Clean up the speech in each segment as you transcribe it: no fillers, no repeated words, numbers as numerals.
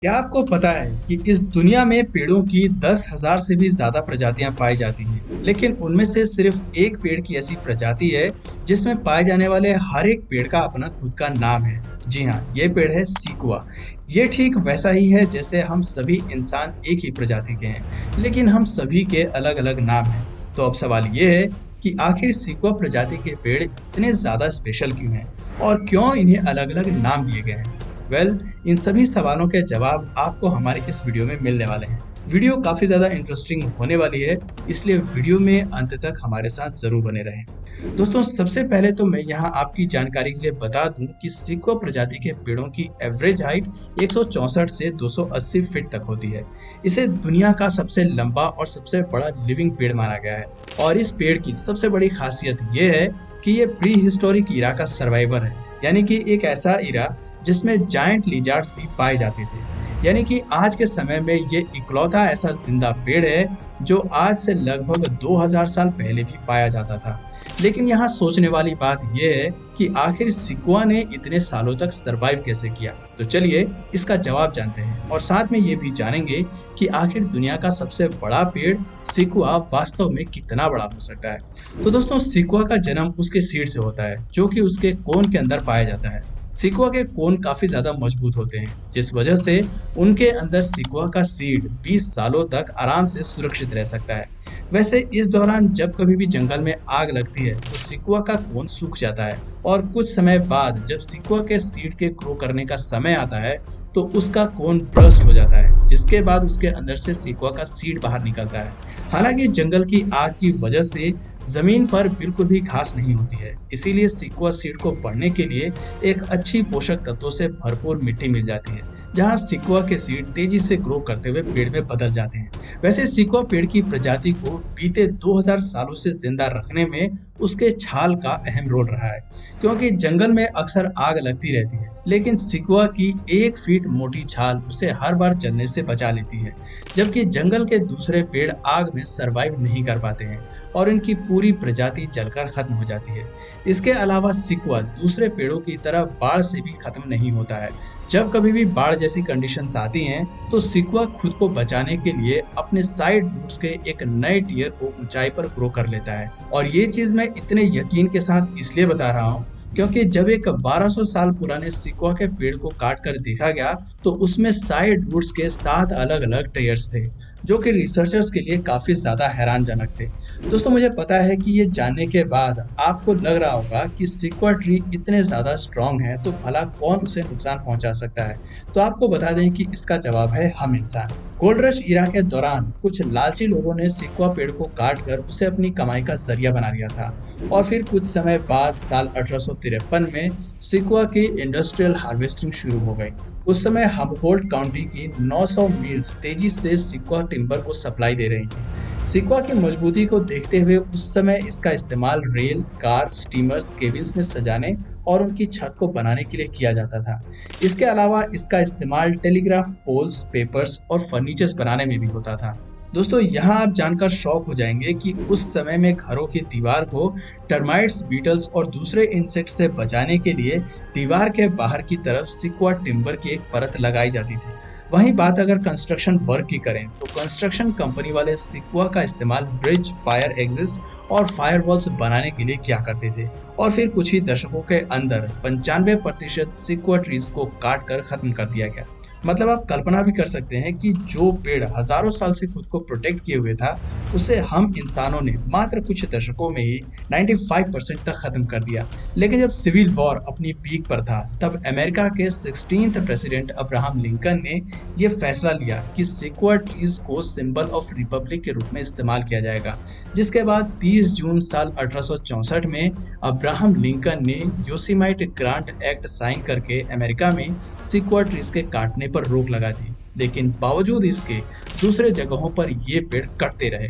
क्या आपको पता है कि इस दुनिया में पेड़ों की 10,000 से भी ज्यादा प्रजातियां पाई जाती हैं, लेकिन उनमें से सिर्फ एक पेड़ की ऐसी प्रजाति है जिसमें पाए जाने वाले हर एक पेड़ का अपना खुद का नाम है। जी हाँ, ये पेड़ है सीकुआ। ये ठीक वैसा ही है जैसे हम सभी इंसान एक ही प्रजाति के हैं, लेकिन हम सभी के अलग अलग नाम हैं। तो अब सवाल ये है कि आखिर सीकुआ प्रजाति के पेड़ इतने ज्यादा स्पेशल क्यों हैं और क्यों इन्हें अलग अलग नाम दिए गए हैं। इन सभी सवालों के जवाब आपको हमारे इस वीडियो में मिलने वाले हैं। वीडियो काफी ज्यादा इंटरेस्टिंग होने वाली है, इसलिए वीडियो में अंत तक हमारे साथ जरूर बने रहें। दोस्तों, सबसे पहले तो मैं यहाँ आपकी जानकारी के लिए बता दूं कि सीकुआ प्रजाति के पेड़ों की एवरेज हाइट 164 से 280 फीट तक होती है। इसे दुनिया का सबसे लंबा और सबसे बड़ा लिविंग पेड़ माना गया है। और इस पेड़ की सबसे बड़ी खासियत ये है कि ये प्री हिस्टोरिक इरा का सर्वाइवर है, यानी कि एक ऐसा इरा जिसमें जायंट लिजार्ड्स भी पाए जाते थे। यानी कि आज के समय में ये इकलौता ऐसा जिंदा पेड़ है जो आज से लगभग 2000 साल पहले भी पाया जाता था। लेकिन यहाँ सोचने वाली बात यह है कि आखिर सीकुआ ने इतने सालों तक सरवाइव कैसे किया। तो चलिए इसका जवाब जानते हैं और साथ में ये भी जानेंगे कि आखिर दुनिया का सबसे बड़ा पेड़ सीकुआ वास्तव में कितना बड़ा हो सकता है। तो दोस्तों, सीकुआ का जन्म उसके सीड से होता है, जो कि उसके कोन के अंदर पाया जाता है। सीकुआ के कोन काफी ज्यादा मजबूत होते हैं, जिस वजह से उनके अंदर सीकुआ का सीड 20 सालों तक आराम से सुरक्षित रह सकता है। वैसे इस दौरान जब कभी भी जंगल में आग लगती है तो सीकुआ का कोन सूख जाता है और कुछ समय बाद जब सीकुआ के सीड के ग्रो करने का समय आता है तो उसका कोन ब्रस्ट हो जाता है, जिसके बाद उसके अंदर से सीकुआ का सीड बाहर निकलता है। हालांकि जंगल की आग की वजह से जमीन पर बिल्कुल भी घास नहीं होती है, इसीलिए सीकुआ सीड को बढ़ने के लिए एक अच्छी पोषक तत्वों से भरपूर मिट्टी मिल जाती है, जहां सीकुआ के सीड तेजी से ग्रो करते हुए पेड़ में बदल जाते हैं। वैसे सीकुआ पेड़ की प्रजाति को बीते 2000 सालों से जिंदा रखने में उसके छाल का अहम रोल रहा है, क्योंकि जंगल में अक्सर आग लगती रहती है, लेकिन सीकुआ की 1 फीट मोटी छाल उसे हर बार जलने से बचा लेती है, जबकि जंगल के दूसरे पेड़ आग में सरवाइव नहीं कर पाते हैं और इनकी पूरी प्रजाति जलकर खत्म हो जाती है। इसके अलावा सीकुआ दूसरे पेड़ों की तरह बाढ़ से भी खत्म नहीं होता है। जब कभी भी बाढ़ जैसी कंडीशंस आती हैं तो सीकुआ खुद को बचाने के लिए अपने साइड रूट्स के एक नए टियर को ऊंचाई पर ग्रो कर लेता है। और ये चीज मैं इतने यकीन के साथ इसलिए बता रहा हूँ क्योंकि जब एक 1200 साल पुराने सीकुआ के पेड़ को काट कर देखा गया तो उसमें साइड रूट्स के 7 अलग अलग टेयर्स थे, जो कि रिसर्चर्स के लिए काफी ज्यादा हैरानजनक थे। दोस्तों, मुझे पता है कि ये जानने के बाद आपको लग रहा होगा कि सीकुआ ट्री इतने ज्यादा स्ट्रॉन्ग है तो भला कौन उसे नुकसान पहुंचा सकता है। तो आपको बता दें कि इसका जवाब है हम इंसान। गोल्ड रश इरा के दौरान कुछ लालची लोगों ने सीकुआ पेड़ को काट कर उसे अपनी कमाई का जरिया बना लिया था और फिर कुछ समय बाद साल 1853 में सीकुआ की इंडस्ट्रियल हार्वेस्टिंग शुरू हो गई। उस समय हम्बोल्ट काउंटी की 900 मिल्स तेजी से सीकुआ टिम्बर को सप्लाई दे रही थी। सीकुआ की मजबूती को देखते हुए उस समय इसका इस्तेमाल रेल, कार, स्टीमर्स, केबिन्स में सजाने और उनकी छत को बनाने के लिए किया जाता था। इसके अलावा इसका इस्तेमाल टेलीग्राफ पोल्स, पेपर्स और फर्नीचर्स बनाने में भी होता था। दोस्तों, यहाँ आप जानकर शॉक हो जाएंगे कि उस समय में घरों की दीवार को टर्माइट्स, बीटल्स और दूसरे इंसेक्ट्स से बचाने के लिए दीवार के बाहर की तरफ सीकुआ टिम्बर की एक परत लगाई जाती थी। वहीं बात अगर कंस्ट्रक्शन वर्क की करें तो कंस्ट्रक्शन कंपनी वाले सीकुआ का इस्तेमाल ब्रिज, फायर एग्जिस्ट और फायर वॉल्स बनाने के लिए किया करते थे। और फिर कुछ ही दशकों के अंदर 95% सीकुआ ट्रीज को काट कर खत्म कर दिया गया। मतलब आप कल्पना भी कर सकते हैं कि जो पेड़ हजारों साल से खुद को प्रोटेक्ट किए हुए था, उसे हम इंसानों ने मात्र कुछ दशकों में ही 95% तक खत्म कर दिया। लेकिन जब सिविल वॉर अपनी पीक पर था तब अमेरिका के 16th प्रेसिडेंट अब्राहम लिंकन ने यह फैसला लिया कि सीकुआ ट्रीज को सिंबल ऑफ रिपब्लिक के रूप में इस्तेमाल किया जाएगा, जिसके बाद 30 जून साल 1864 में अब्राहम लिंकन ने योसेमाइट ग्रांट एक्ट साइन करके अमेरिका में सीकुआ ट्रीज के काटने पर रोक लगा दी। लेकिन बावजूद इसके दूसरे जगहों पर ये पेड़ कटते रहे।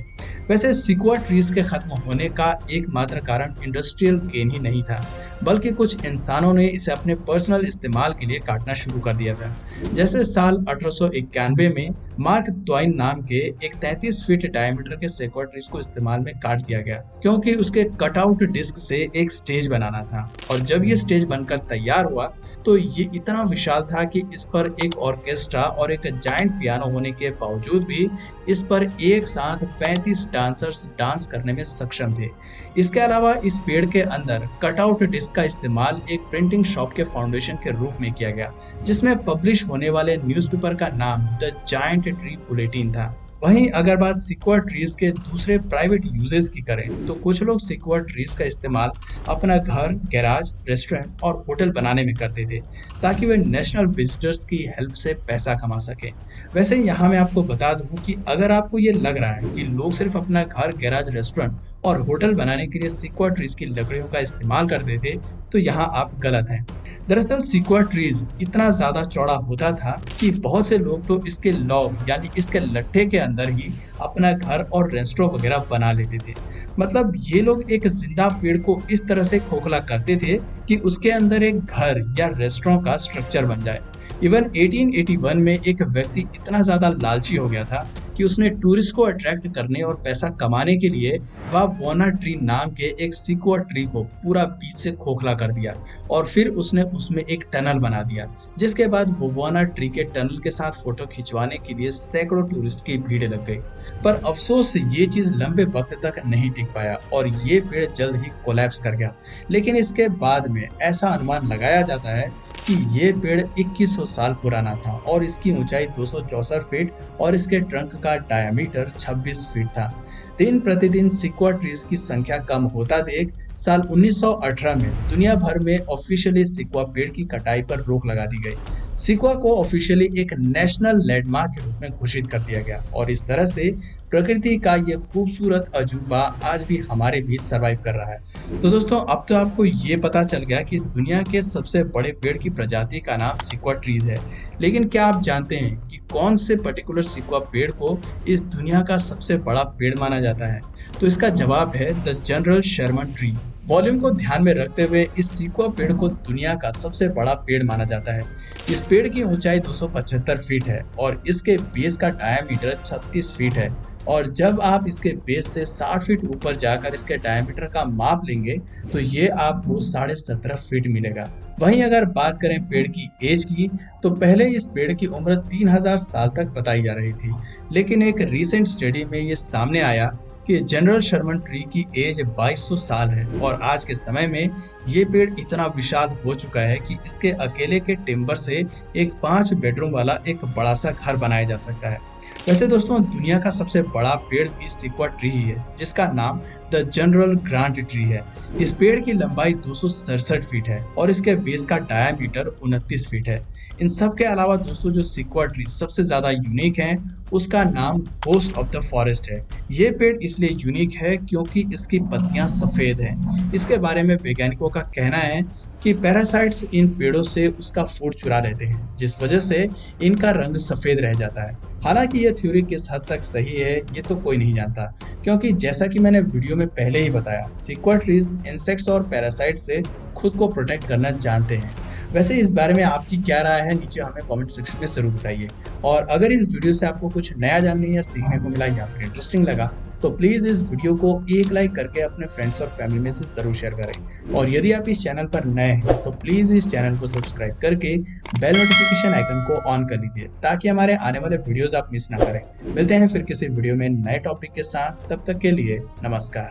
वैसे सीकुआ ट्रीज के खत्म होने का एकमात्र कारण इंडस्ट्रियल गेन ही नहीं था, बल्कि कुछ इंसानों ने इसे अपने पर्सनल इस्तेमाल के लिए काटना शुरू कर दिया था। जैसे साल 1891 में मार्क ट्वाइन नाम के एक 33 फीट डायमीटर के सेक्वायर ट्रीज को इस्तेमाल में काट दिया गया, क्योंकि उसके कटआउट डिस्क से एक स्टेज बनाना था। और जब ये स्टेज बनकर तैयार हुआ तो ये इतना विशाल था कि इस पर एक ऑर्केस्ट्रा और एक जायंट पियानो होने के बावजूद भी इस पर एक साथ 35 डांसर्स डांस करने में सक्षम थे। इसके अलावा इस पेड़ के अंदर कटआउट डिस्क का इस्तेमाल एक प्रिंटिंग शॉप के फाउंडेशन के रूप में किया गया, जिसमें पब्लिश होने वाले न्यूज़पेपर का नाम द जायंट ट्री बुलेटिन था। वहीं अगर बात सिक्वायर ट्रीज के दूसरे प्राइवेट यूजेस की करें तो कुछ लोग सिक्वायर ट्रीज का इस्तेमाल अपना घर, गैराज, रेस्टोरेंट और होटल बनाने में करते थे, ताकि वे नेशनल विजिटर्स की हेल्प से पैसा कमा सके। वैसे यहाँ मैं आपको बता दूं कि अगर आपको ये लग रहा है कि लोग सिर्फ अपना घर, गैराज, रेस्टोरेंट और होटल बनाने के लिए सिक्वायर ट्रीज की लकड़ियों का इस्तेमाल करते थे, तो यहाँ आप गलत हैं। दरअसल सिक्वायर ट्रीज इतना ज्यादा चौड़ा होता था कि बहुत से लोग तो इसके लॉग यानी इसके लट्ठे के अंदर ही अपना घर और रेस्टोरेंट वगैरह बना लेते थे। मतलब ये लोग एक जिंदा पेड़ को इस तरह से खोखला करते थे कि उसके अंदर एक घर या रेस्टोरेंट का स्ट्रक्चर बन जाए। इवन 1881 में एक व्यक्ति इतना ज्यादा लालची हो गया था कि उसने टूरिस्ट को अट्रैक्ट करने और पैसा कमाने के लिए वावोना ट्री नाम के एक सिक्वायर ट्री को पूरा बीच से खोखला कर दिया और फिर उसने उसमें एक टनल बना दिया, जिसके बाद वावोना ट्री के टनल के साथ फोटो खिंचवाने के लिए सैकड़ों टूरिस्ट की भीड़ लग गई। पर अफसोस ये चीज लंबे वक्त तक नहीं टिक पाया और ये पेड़ जल्द ही कोलैप्स कर गया। लेकिन इसके बाद में ऐसा अनुमान लगाया जाता है कि ये पेड़ 2100 साल पुराना था और इसकी ऊंचाई 264 फीट और इसके ट्रंक का डायमीटर 26 फीट था। दिन प्रतिदिन सिक्वायर ट्रीज की संख्या कम होता देख साल 1918 में दुनिया भर में ऑफिशियली सिक्वा पेड़ की कटाई पर रोक लगा दी गई। सिक्वा को ऑफिशियली एक नेशनल लैंडमार्क के रूप में घोषित कर दिया गया और इस तरह से प्रकृति का ये खूबसूरत अजूबा आज भी हमारे बीच सरवाइव कर रहा है। तो दोस्तों, अब तो आपको ये पता चल गया कि दुनिया के सबसे बड़े पेड़ की प्रजाति का नाम सिक्वा ट्रीज है। लेकिन क्या आप जानते हैं कि कौन से पर्टिकुलर सिक्वा पेड़ को इस दुनिया का सबसे बड़ा पेड़ माना जाता है? तो इसका जवाब है the General Sherman tree. Volume को ध्यान में रखते हुए इस सिक्वा पेड़ को दुनिया का सबसे बड़ा पेड़ माना जाता है। इस पेड़ की ऊंचाई 275 फीट है और इसके बेस का डायमीटर 36 फीट है। और जब आप इसके बेस से 60 फीट ऊपर जाकर इसके डायमीटर का माप लेंगे तो ये आपको 17.5 फीट मिलेगा। वहीं अगर बात करें पेड़ की एज की, तो पहले इस पेड़ की उम्र 3000 साल तक बताई जा रही थी, लेकिन एक रीसेंट स्टडी में ये सामने आया कि जनरल शर्मन ट्री की एज 2200 साल है और आज के समय में ये पेड़ इतना विशाल हो चुका है कि इसके अकेले के टिम्बर से एक 5 बेडरूम वाला एक बड़ा सा घर बनाया जा सकता है। वैसे दोस्तों, दुनिया का सबसे बड़ा पेड़ भी सिक्वा ट्री ही है, जिसका नाम द जनरल ग्रांट ट्री है। इस पेड़ की लंबाई 267 फीट है और इसके बेस का डायमीटर 29 फीट है। इन सब के अलावा दोस्तों, जो सिक्वा ट्री सबसे ज्यादा यूनिक है उसका नाम घोस्ट ऑफ द फॉरेस्ट है। ये पेड़ इसलिए यूनिक है क्योंकि इसकी पत्तियां सफेद हैं। इसके बारे में वैज्ञानिकों का कहना है कि पैरासाइट्स इन पेड़ों से उसका फूड चुरा लेते हैं, जिस वजह से इनका रंग सफेद रह जाता है। हालांकि ये थ्योरी किस हद तक सही है ये तो कोई नहीं जानता, क्योंकि जैसा कि मैंने वीडियो में पहले ही बताया, सिक्वा ट्रीज इंसेक्ट्स और पैरासाइट से खुद को प्रोटेक्ट करना जानते हैं। वैसे इस बारे में आपकी क्या राय है, नीचे हमें कमेंट सेक्शन में जरूर बताइए। और अगर इस वीडियो से आपको कुछ नया जानने या सीखने को मिला या फिर इंटरेस्टिंग लगा तो प्लीज इस वीडियो को एक लाइक करके अपने फ्रेंड्स और फैमिली में से जरूर शेयर करें। और यदि आप इस चैनल पर नए हैं तो प्लीज इस चैनल को सब्सक्राइब करके बेल नोटिफिकेशन आइकन को ऑन कर लीजिए, ताकि हमारे आने वाले वीडियोस आप मिस ना करें। मिलते हैं फिर किसी वीडियो में नए टॉपिक के साथ, तब तक के लिए नमस्कार।